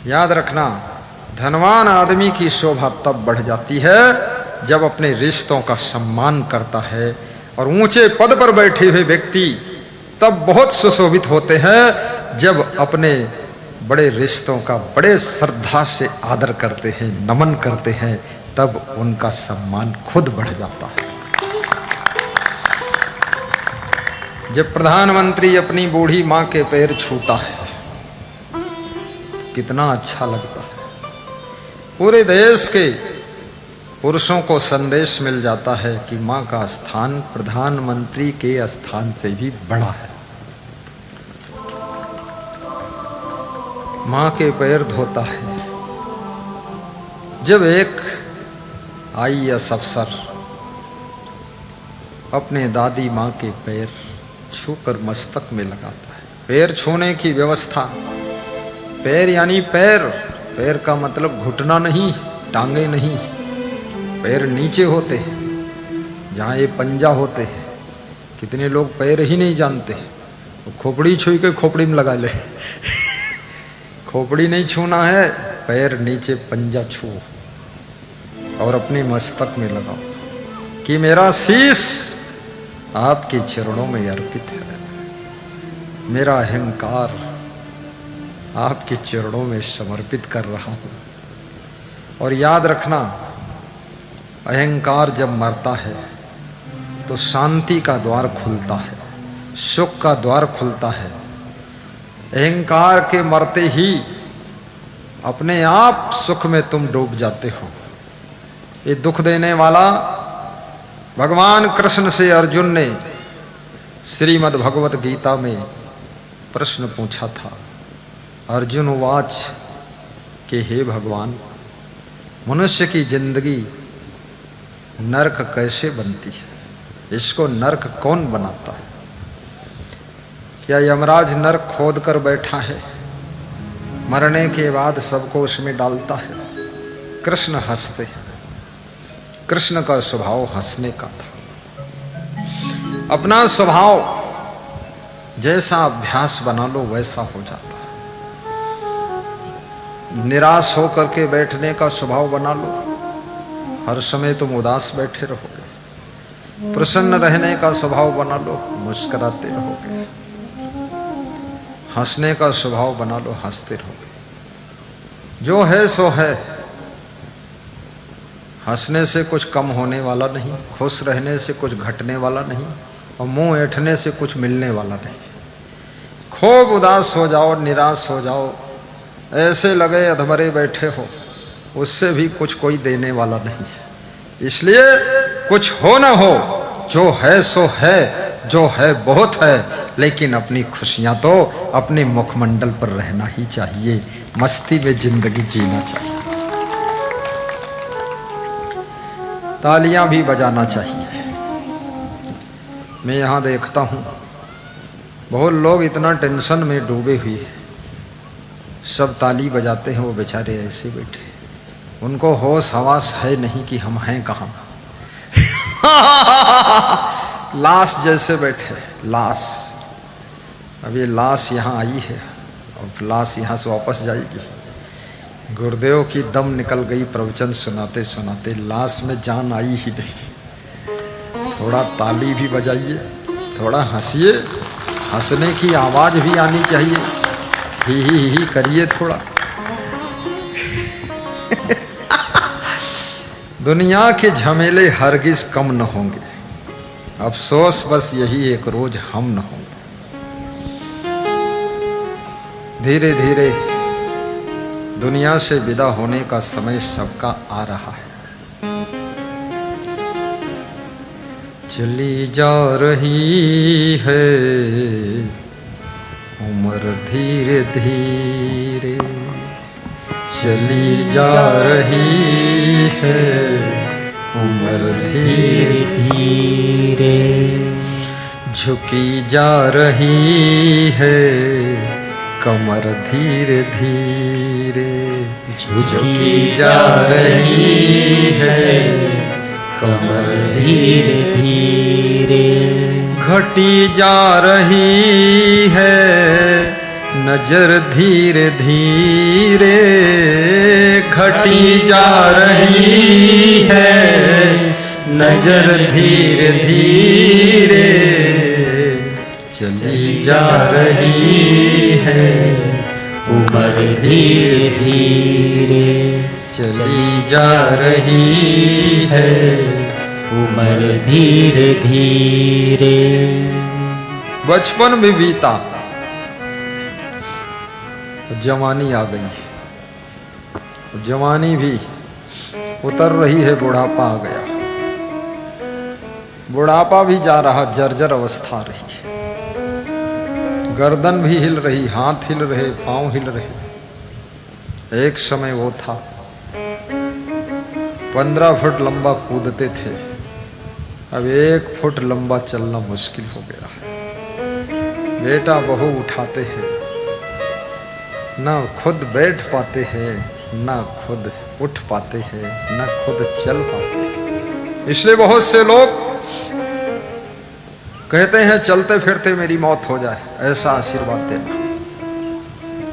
याद रखना, धनवान आदमी की शोभा तब बढ़ जाती है जब अपने रिश्तों का सम्मान करता है, और ऊंचे पद पर बैठे हुए व्यक्ति तब बहुत सुशोभित होते हैं जब अपने बड़े रिश्तों का बड़े श्रद्धा से आदर करते हैं, नमन करते हैं, तब उनका सम्मान खुद बढ़ जाता है। जब प्रधानमंत्री अपनी बूढ़ी मां के पैर छूता है कितना अच्छा लगता है। पूरे देश के पुरुषों को संदेश मिल जाता है कि मां का स्थान प्रधानमंत्री के स्थान से भी बड़ा है। मां के पैर धोता है। जब एक IAS अफसर अपने दादी मां के पैर छूकर मस्तक में लगाता है, पैर छूने की व्यवस्था, पैर यानी पैर, पैर का मतलब घुटना नहीं, टांगे नहीं, पैर नीचे होते हैं जहाँ ये पंजा होते हैं। कितने लोग पैर ही नहीं जानते, तो खोपड़ी छू के खोपड़ी में लगा ले खोपड़ी नहीं छूना है, पैर नीचे पंजा छू और अपने मस्तक में लगाओ कि मेरा शीश आपके चरणों में अर्पित है, मेरा अहंकार आपके चरणों में समर्पित कर रहा हूं। और याद रखना, अहंकार जब मरता है तो शांति का द्वार खुलता है, सुख का द्वार खुलता है। अहंकार के मरते ही अपने आप सुख में तुम डूब जाते हो। ये दुख देने वाला भगवान कृष्ण से अर्जुन ने श्रीमद् भगवत गीता में प्रश्न पूछा था। अर्जुन उवाच कि हे भगवान, मनुष्य की जिंदगी नरक कैसे बनती है? इसको नरक कौन बनाता है? क्या यमराज नरक खोद कर बैठा है, मरने के बाद सबको उसमें डालता है? कृष्ण हंसते हैं। कृष्ण का स्वभाव हंसने का था। अपना स्वभाव जैसा अभ्यास बना लो वैसा हो जाता है। निराश होकर के बैठने का स्वभाव बना लो, हर समय तुम उदास बैठे रहोगे। प्रसन्न रहने का स्वभाव बना लो, मुस्कुराते रहोगे। हंसने का स्वभाव बना लो, हंसते रहोगे। जो है सो है, हंसने से कुछ कम होने वाला नहीं, खुश रहने से कुछ घटने वाला नहीं, और मुंह ऐंठने से कुछ मिलने वाला नहीं। खूब उदास हो जाओ, निराश हो जाओ, ऐसे लगे अधमरे बैठे हो, उससे भी कुछ कोई देने वाला नहीं है। इसलिए कुछ हो ना हो, जो है सो है, जो है बहुत है, लेकिन अपनी खुशियां तो अपने मुखमंडल पर रहना ही चाहिए। मस्ती में जिंदगी जीना चाहिए। तालियां भी बजाना चाहिए। मैं यहां देखता हूं बहुत लोग इतना टेंशन में डूबे हुए हैं, सब ताली बजाते हैं, वो बेचारे ऐसे बैठे, उनको होश हवास है नहीं कि हम हैं कहाँ लाश जैसे बैठे, लाश। अब ये लाश यहाँ आई है और लाश यहाँ से वापस जाएगी। गुरुदेव की दम निकल गई प्रवचन सुनाते सुनाते, लाश में जान आई ही नहीं। थोड़ा ताली भी बजाइए, थोड़ा हंसिए, हंसने की आवाज भी आनी चाहिए, ही करिए थोड़ा। दुनिया के झमेले हरगिज कम न होंगे, अफसोस बस यही एक रोज हम न होंगे। धीरे धीरे दुनिया से विदा होने का समय सबका आ रहा है। चली जा रही है उम्र धीरे धीरे, चली जा रही है उम्र धीरे धीरे, झुकी जा रही है कमर धीरे धीरे, झुकी जा रही है कमर धीरे धीरे, घटी जा रही है नजर धीरे धीरे, काटी जा रही है नजर धीरे धीरे चली जा रही है उम्र धीरे धीरे चली जा रही है उम्र धीरे धीरे। बचपन भी बीता, जवानी आ गई, जवानी भी उतर रही है, बुढ़ापा आ गया, बुढ़ापा भी जा रहा, जर्जर अवस्था रही है, गर्दन भी हिल रही, हाथ हिल रहे, पांव हिल रहे। एक समय वो था 15 फुट लंबा कूदते थे, अब 1 फुट लंबा चलना मुश्किल हो गया है। बेटा बहू उठाते हैं, ना खुद बैठ पाते हैं, ना खुद उठ पाते हैं, ना खुद चल पाते हैं। इसलिए बहुत से लोग कहते हैं चलते फिरते मेरी मौत हो जाए, ऐसा आशीर्वाद देना,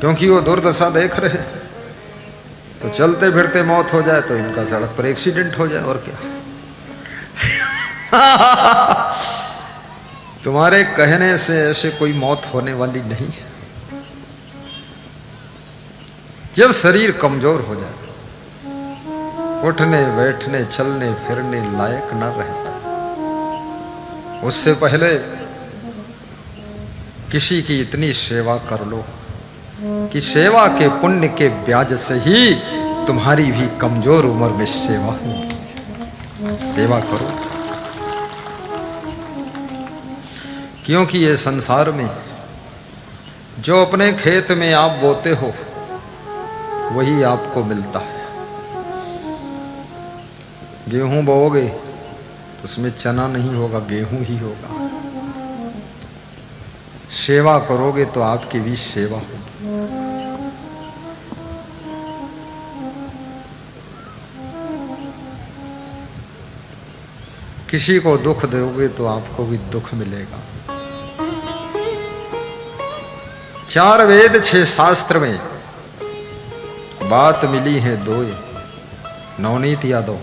क्योंकि वो दुर्दशा देख रहे हैं। तो चलते फिरते मौत हो जाए तो इनका सड़क पर एक्सीडेंट हो जाए, और क्या। तुम्हारे कहने से ऐसे कोई मौत होने वाली नहीं है। जब शरीर कमजोर हो जाए, उठने बैठने चलने फिरने लायक न रहता, उससे पहले किसी की इतनी सेवा कर लो कि सेवा के पुण्य के ब्याज से ही तुम्हारी भी कमजोर उम्र में सेवा होगी। सेवा करो, क्योंकि ये संसार में जो अपने खेत में आप बोते हो वही आपको मिलता है। गेहूं बोओगे तो उसमें चना नहीं होगा, गेहूं ही होगा। सेवा करोगे तो आपकी भी सेवा होगी। किसी को दुख दोगे तो आपको भी दुख मिलेगा। 4 वेद 6 शास्त्र में बात मिली है 2। नवनीत यादव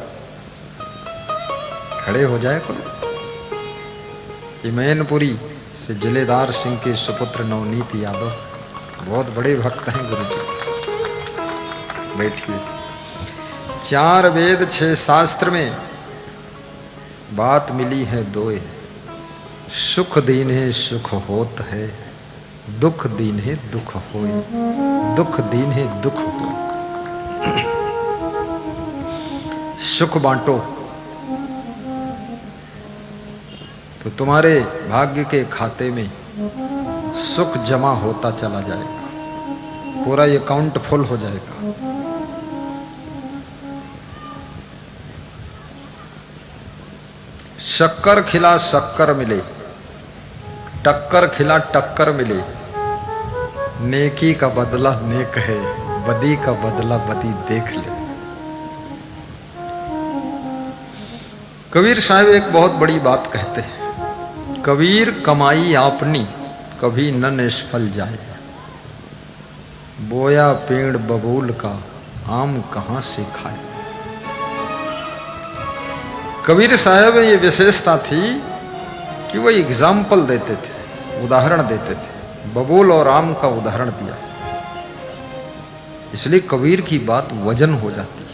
खड़े हो जाए कोई। मैनपुरी से जिलेदार सिंह के सुपुत्र नवनीत यादव बहुत बड़े भक्त हैं गुरु जी। बैठिए। 4 वेद 6 शास्त्र में बात मिली है 2। सुख दीन है सुख होत है, दुख दीन है दुख होए, दुख दीन है दुख हो। सुख बांटो तो तुम्हारे भाग्य के खाते में सुख जमा होता चला जाएगा, पूरा अकाउंट फुल हो जाएगा। शक्कर खिला शक्कर मिले, टक्कर खिला टक्कर मिले, नेकी का बदला नेक है, बदी का बदला बदी देख ले। कबीर साहब एक बहुत बड़ी बात कहते हैं, कबीर कमाई आपनी कभी न निष्फल जाए, बोया पेड़ बबूल का आम कहां से खाए। कबीर साहब में ये विशेषता थी कि वो एग्जाम्पल देते थे, उदाहरण देते थे। बबूल और आम का उदाहरण दिया, इसलिए कबीर की बात वजन हो जाती है।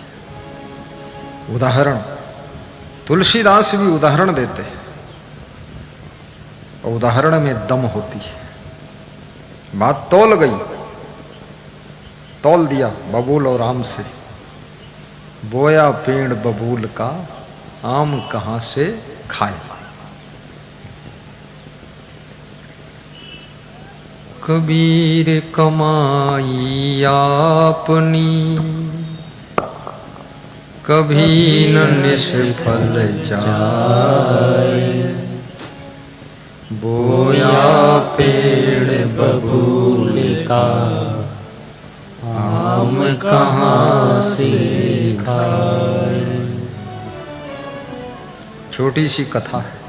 उदाहरण तुलसीदास भी उदाहरण देते हैं, और उदाहरण में दम होती है। बात तौल गई, तौल दिया बबूल और आम से। बोया पेड़ बबूल का आम कहां से खाए। कबीर कमाई आपनी कभी न निष्फल जाए, बोया पेड़ बबूल का आम कहां से खाए। छोटी सी कथा है।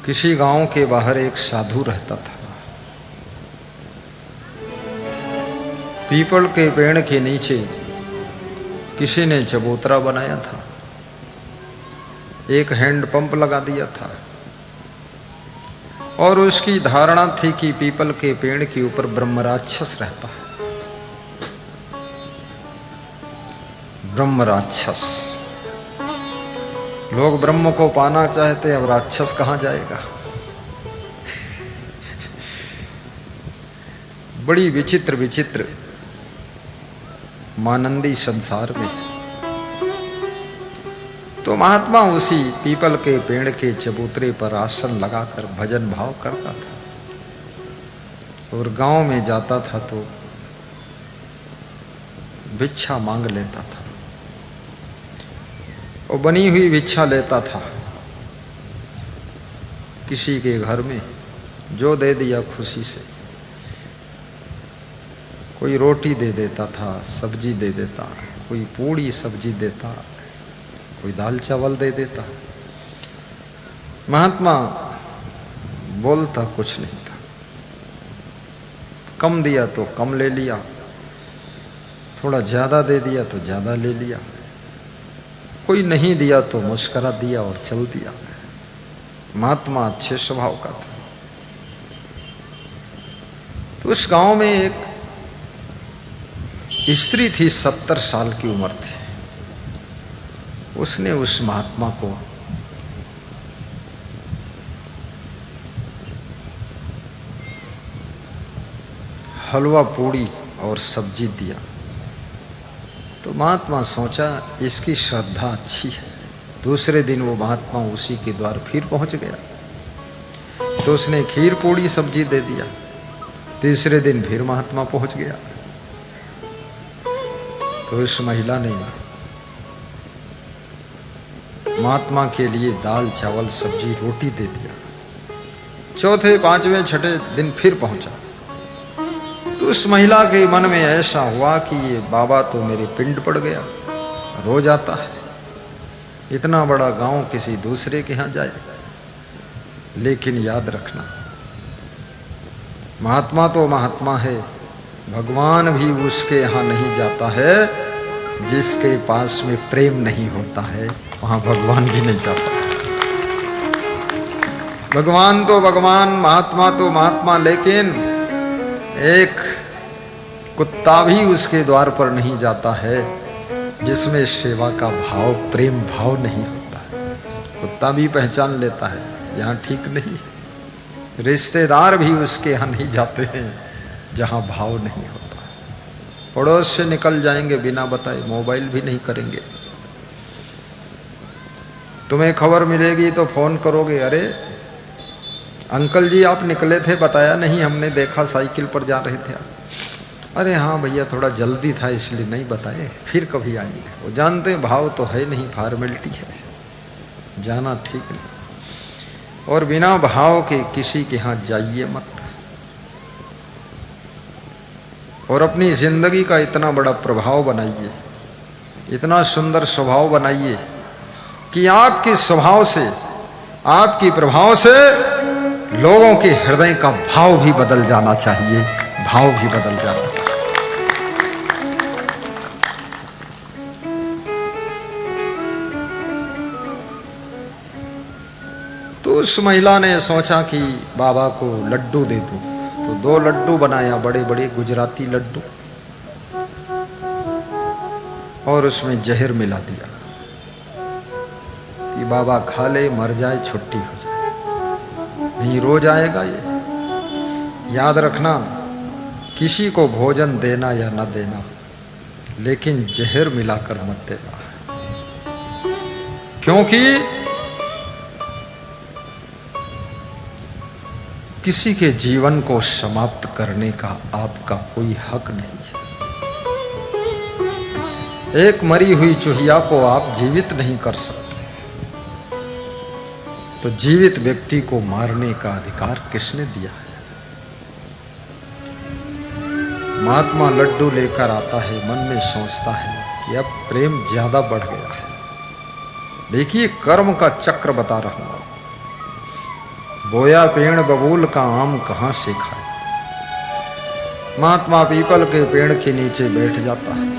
किसी गांव के बाहर एक साधु रहता था। पीपल के पेड़ के नीचे किसी ने चबूतरा बनाया था, एक हैंडपंप लगा दिया था और उसकी धारणा थी कि पीपल के पेड़ के ऊपर ब्रह्म राक्षस रहता है। ब्रह्म राक्षस, लोग ब्रह्म को पाना चाहते, अब राक्षस कहां जाएगा। बड़ी विचित्र विचित्र मानंदी संसार में। तो महात्मा उसी पीपल के पेड़ के चबूतरे पर आसन लगाकर भजन भाव करता था और गांव में जाता था तो भिक्षा मांग लेता था और बनी हुई भिक्षा लेता था किसी के घर में, जो दे दिया खुशी से। कोई रोटी दे देता था, सब्जी दे देता, कोई पूड़ी सब्जी देता, कोई दाल चावल दे देता। महात्मा बोलता कुछ नहीं था। कम दिया तो कम ले लिया, थोड़ा ज्यादा दे दिया तो ज्यादा ले लिया, कोई नहीं दिया तो मुस्कुरा दिया और चल दिया। महात्मा अच्छे स्वभाव का था। तो उस गांव में एक स्त्री थी, 70 साल की उम्र थी। उसने उस महात्मा को हलवा पूड़ी और सब्जी दिया। तो महात्मा सोचा इसकी श्रद्धा अच्छी है। दूसरे दिन वो महात्मा उसी के द्वार फिर पहुंच गया तो उसने खीर पूड़ी सब्जी दे दिया। तीसरे दिन फिर महात्मा पहुंच गया तो उस महिला ने महात्मा के लिए दाल चावल सब्जी रोटी दे दिया। चौथे पांचवें छठे दिन फिर पहुंचा तो उस महिला के मन में ऐसा हुआ कि ये बाबा तो मेरे पिंड पड़ गया, रोज आता है, इतना बड़ा गांव किसी दूसरे के यहां जाए। लेकिन याद रखना, महात्मा तो महात्मा है, भगवान भी उसके यहां नहीं जाता है। जिसके पास में प्रेम नहीं होता है वहां भगवान भी नहीं जाता। भगवान तो भगवान, महात्मा तो महात्मा, लेकिन एक कुत्ता भी उसके द्वार पर नहीं जाता है जिसमें सेवा का भाव, प्रेम भाव नहीं होता है। कुत्ता भी पहचान लेता है यहाँ ठीक नहीं। रिश्तेदार भी उसके यहाँ नहीं जाते हैं जहाँ भाव नहीं होता। पड़ोस से निकल जाएंगे बिना बताए, मोबाइल भी नहीं करेंगे। तुम्हें खबर मिलेगी तो फोन करोगे, अरे अंकल जी आप निकले थे, बताया नहीं, हमने देखा साइकिल पर जा रहे थे आप। अरे हाँ भैया थोड़ा जल्दी था इसलिए नहीं बताए, फिर कभी आएंगे। वो जानते भाव तो है नहीं, फॉर्मेलिटी है, जाना ठीक नहीं। और बिना भाव के किसी के यहाँ जाइए मत। और अपनी जिंदगी का इतना बड़ा प्रभाव बनाइए, इतना सुंदर स्वभाव बनाइए कि आपके स्वभाव से, आपके प्रभाव से लोगों के हृदय का भाव भी बदल जाना चाहिए, भाव भी बदल जाना चाहिए। तो उस महिला ने सोचा कि बाबा को लड्डू दे दूं, तो 2 लड्डू बनाया, बड़े बड़े गुजराती लड्डू, और उसमें जहर मिला दिया कि बाबा खा ले, मर जाए, छुट्टी हो जाए। नहीं रोज आएगा ये। याद रखना, किसी को भोजन देना या न देना, लेकिन जहर मिलाकर मत देना, क्योंकि किसी के जीवन को समाप्त करने का आपका कोई हक नहीं है। एक मरी हुई चूहिया को आप जीवित नहीं कर सकते, तो जीवित व्यक्ति को मारने का अधिकार किसने दिया है? महात्मा लड्डू लेकर आता है, मन में सोचता है कि अब प्रेम ज्यादा बढ़ गया है। देखिए कर्म का चक्र बता रहा हूं। बोया पेड़ बबूल का आम कहां से खाए। महात्मा पीपल के पेड़ के नीचे बैठ जाता है।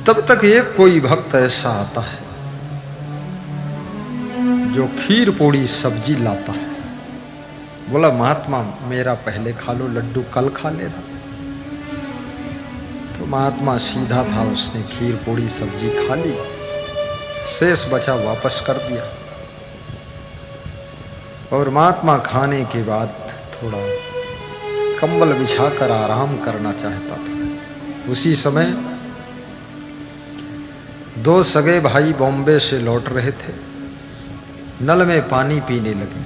तब तक एक कोई भक्त ऐसा आता है जो खीर पूड़ी सब्जी लाता है। बोला महात्मा मेरा पहले खा लो, लड्डू कल खा लेना। तो महात्मा सीधा था, उसने खीर पूड़ी सब्जी खा ली, शेष बचा वापस कर दिया। और महात्मा खाने के बाद थोड़ा कंबल बिछाकर आराम करना चाहता था। उसी समय दो सगे भाई बॉम्बे से लौट रहे थे, नल में पानी पीने लगे।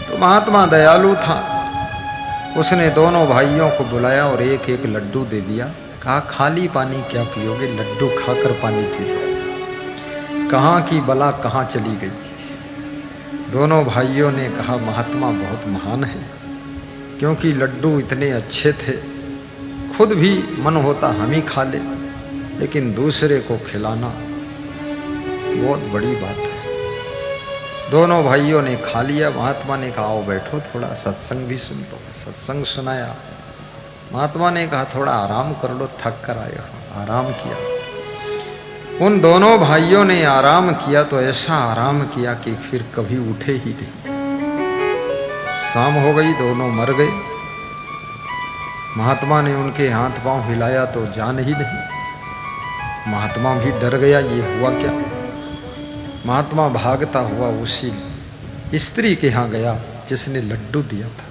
तो महात्मा दयालु था, उसने दोनों भाइयों को बुलाया और एक एक लड्डू दे दिया। कहा खाली पानी क्या पियोगे, लड्डू खाकर पानी पियो। कहाँ की बला कहाँ चली गई। दोनों भाइयों ने कहा महात्मा बहुत महान है, क्योंकि लड्डू इतने अच्छे थे, खुद भी मन होता हम ही खा ले, लेकिन दूसरे को खिलाना बहुत बड़ी बात है। दोनों भाइयों ने खा लिया। महात्मा ने कहा आओ बैठो, थोड़ा सत्संग भी सुन लो। सत्संग सुनाया। महात्मा ने कहा थोड़ा आराम कर लो, थक कर आए हो। आराम किया। उन दोनों भाइयों ने आराम किया तो ऐसा आराम किया कि फिर कभी उठे ही नहीं। शाम हो गई, दोनों मर गए। महात्मा ने उनके हाथ पांव हिलाया तो जान ही नहीं। महात्मा भी डर गया, ये हुआ क्या। महात्मा भागता हुआ उसी स्त्री के यहाँ गया जिसने लड्डू दिया था।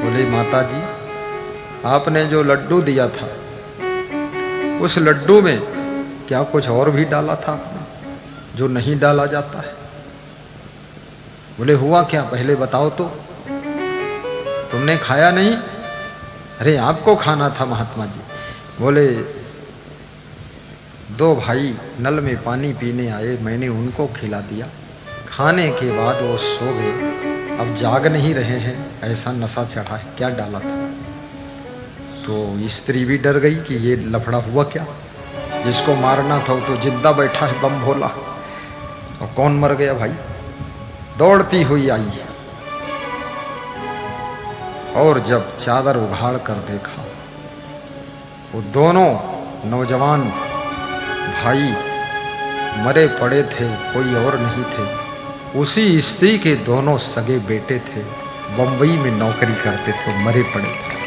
बोले माता जी आपने जो लड्डू दिया था उस लड्डू में क्या कुछ और भी डाला था आपने जो नहीं डाला जाता है। बोले हुआ क्या, पहले बताओ तो, तुमने खाया नहीं। अरे आपको खाना था महात्मा जी। बोले दो भाई नल में पानी पीने आए, मैंने उनको खिला दिया, खाने के बाद वो सो गए, अब जाग नहीं रहे हैं, ऐसा नशा चढ़ा है, क्या डाला था। तो स्त्री भी डर गई कि ये लफड़ा हुआ क्या, जिसको मारना था वो तो जिंदा बैठा है बम भोला, और कौन मर गया भाई। दौड़ती हुई आई और जब चादर उघाड़ कर देखा वो दोनों नौजवान भाई मरे पड़े थे, कोई और नहीं थे, उसी स्त्री के दोनों सगे बेटे थे, बंबई में नौकरी करते थे, मरे पड़े थे।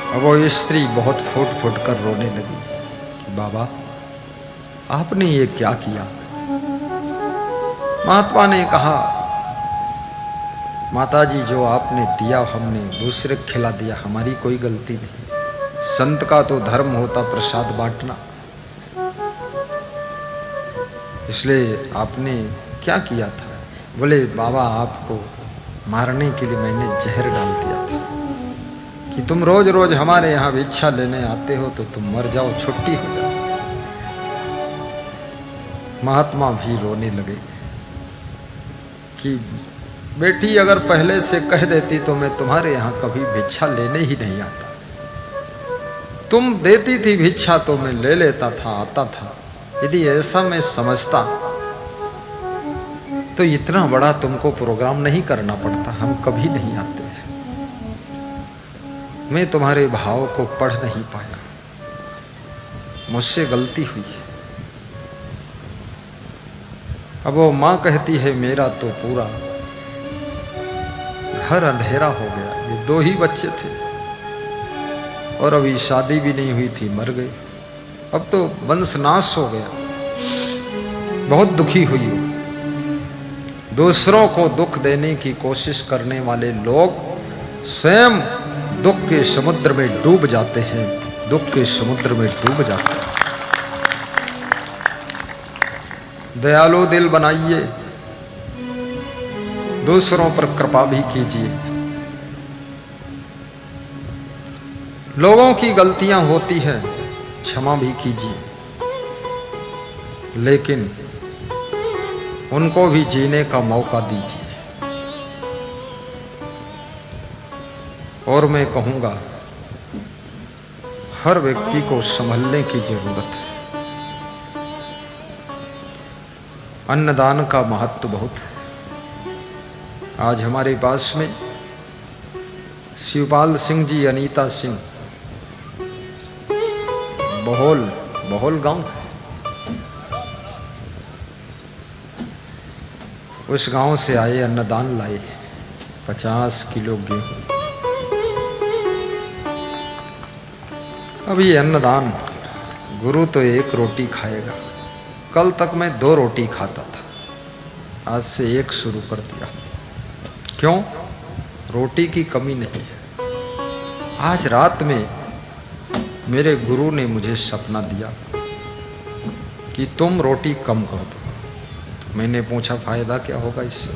अब वो स्त्री बहुत फूट फूट कर रोने लगी कि बाबा आपने ये क्या किया। महात्मा ने कहा माताजी जो आपने दिया हमने दूसरे को खिला दिया, हमारी कोई गलती नहीं। संत का तो धर्म होता प्रसाद बांटना, इसलिए आपने क्या किया था। बोले बाबा आपको मारने के लिए मैंने जहर डाल दिया था कि तुम रोज रोज हमारे यहाँ भिक्षा लेने आते हो तो तुम मर जाओ, छुट्टी हो जाओ। महात्मा भी रोने लगे कि बेटी अगर पहले से कह देती तो मैं तुम्हारे यहाँ कभी भिक्षा लेने ही नहीं आता। तुम देती थी भिक्षा तो मैं ले लेता था, आता था। यदि ऐसा मैं समझता तो इतना बड़ा तुमको प्रोग्राम नहीं करना पड़ता, हम कभी नहीं आते। मैं तुम्हारे भाव को पढ़ नहीं पाया, मुझसे गलती हुई है। अब वो माँ कहती है मेरा तो पूरा घर अंधेरा हो गया, ये दो ही बच्चे थे और अभी शादी भी नहीं हुई थी, मर गए, अब तो वंशनाश हो गया। बहुत दुखी हुई हो। दूसरों को दुख देने की कोशिश करने वाले लोग स्वयं दुख के समुद्र में डूब जाते हैं, दुख के समुद्र में डूब जाते हैं। दयालु दिल बनाइए, दूसरों पर कृपा भी कीजिए। लोगों की गलतियां होती हैं, क्षमा भी कीजिए, लेकिन उनको भी जीने का मौका दीजिए। और मैं कहूंगा हर व्यक्ति को संभलने की जरूरत है। अन्नदान का महत्व बहुत है। आज हमारे पास में शिवपाल सिंह जी, अनीता सिंह, बहोल गांव है। उस गांव से आए, अन्नदान लाए 50 किलो गेहूं। अब ये अन्नदान, गुरु तो एक रोटी खाएगा, कल तक मैं 2 रोटी खाता था, आज से 1 शुरू कर दिया। क्यों? रोटी की कमी नहीं है। आज रात में मेरे गुरु ने मुझे सपना दिया कि तुम रोटी कम कर दो। मैंने पूछा फायदा क्या होगा इससे?